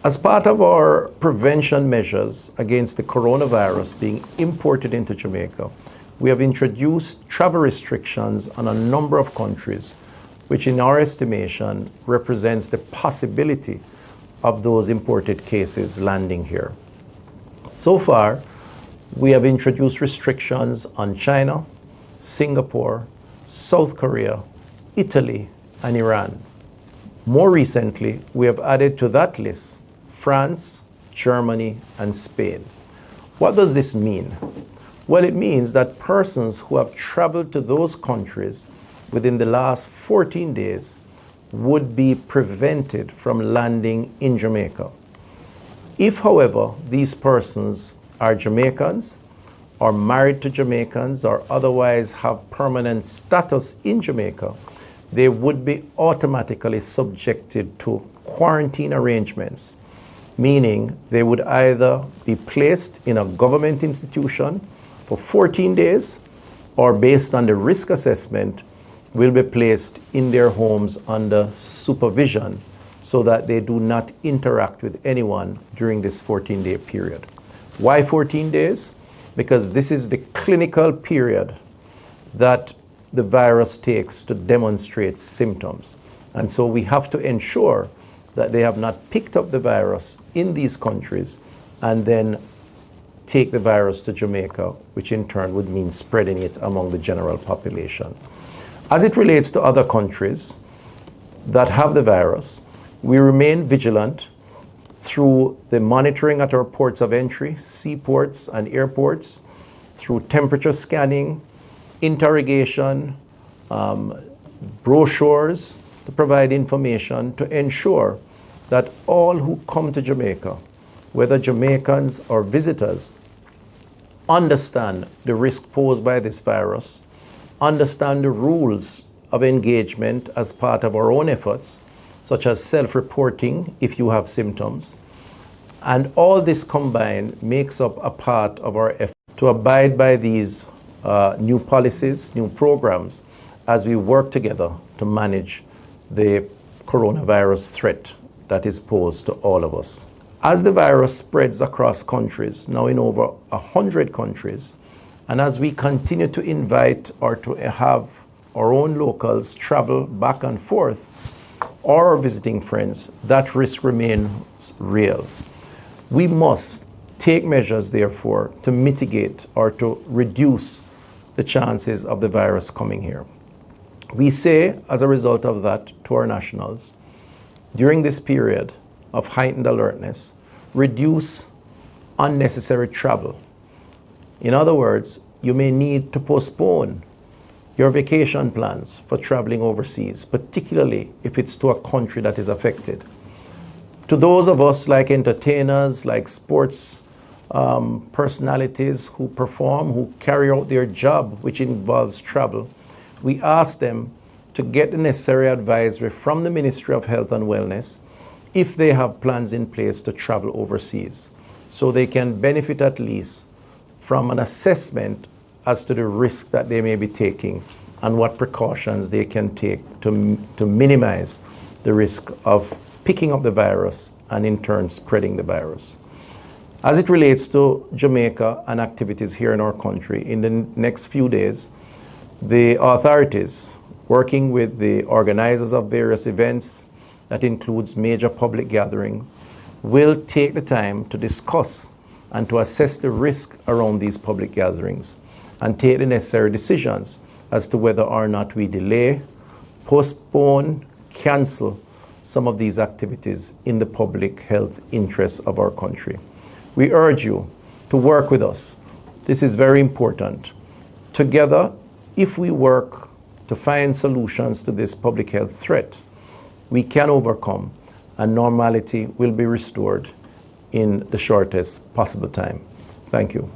As part of our prevention measures against the coronavirus being imported into Jamaica, we have introduced travel restrictions on a number of countries, which in our estimation represents the possibility of those imported cases landing here. So far, we have introduced restrictions on China, Singapore, South Korea, Italy, and Iran. More recently, we have added to that list France, Germany, and Spain. What does this mean? Well, it means that persons who have traveled to those countries within the last 14 days would be prevented from landing in Jamaica. If, however, these persons are Jamaicans, or married to Jamaicans, or otherwise have permanent status in Jamaica, they would be automatically subjected to quarantine arrangements, meaning they would either be placed in a government institution for 14 days, or based on the risk assessment, will be placed in their homes under supervision so that they do not interact with anyone during this 14-day period. Why 14 days? Because this is the clinical period that the virus takes to demonstrate symptoms. And so we have to ensure that they have not picked up the virus in these countries and then take the virus to Jamaica, which in turn would mean spreading it among the general population. As it relates to other countries that have the virus, we remain vigilant through the monitoring at our ports of entry, seaports and airports, through temperature scanning, interrogation, brochures to provide information to ensure that all who come to Jamaica, whether Jamaicans or visitors, understand the risk posed by this virus, understand the rules of engagement as part of our own efforts, such as self-reporting if you have symptoms. And all this combined makes up a part of our effort to abide by these new policies, new programs, as we work together to manage the coronavirus threat that is posed to all of us. As the virus spreads across countries, now in over 100 countries, and as we continue to invite or to have our own locals travel back and forth, or our visiting friends, that risk remains real. We must take measures, therefore, to mitigate or to reduce the chances of the virus coming here. We say, as a result of that, to our nationals, during this period of heightened alertness, reduce unnecessary travel. In other words, you may need to postpone your vacation plans for traveling overseas, particularly if it's to a country that is affected. To those of us like entertainers, like sports personalities who perform, who carry out their job, which involves travel, we ask them to get the necessary advisory from the Ministry of Health and Wellness if they have plans in place to travel overseas, so they can benefit at least from an assessment as to the risk that they may be taking and what precautions they can take to minimize the risk of picking up the virus and in turn spreading the virus. As it relates to Jamaica and activities here in our country, in the next few days, the authorities, working with the organizers of various events, that includes major public gatherings, will take the time to discuss and to assess the risk around these public gatherings and take the necessary decisions as to whether or not we delay, postpone, cancel some of these activities in the public health interests of our country. We urge you to work with us. This is very important. Together, if we work to find solutions to this public health threat, we can overcome and normality will be restored in the shortest possible time. Thank you.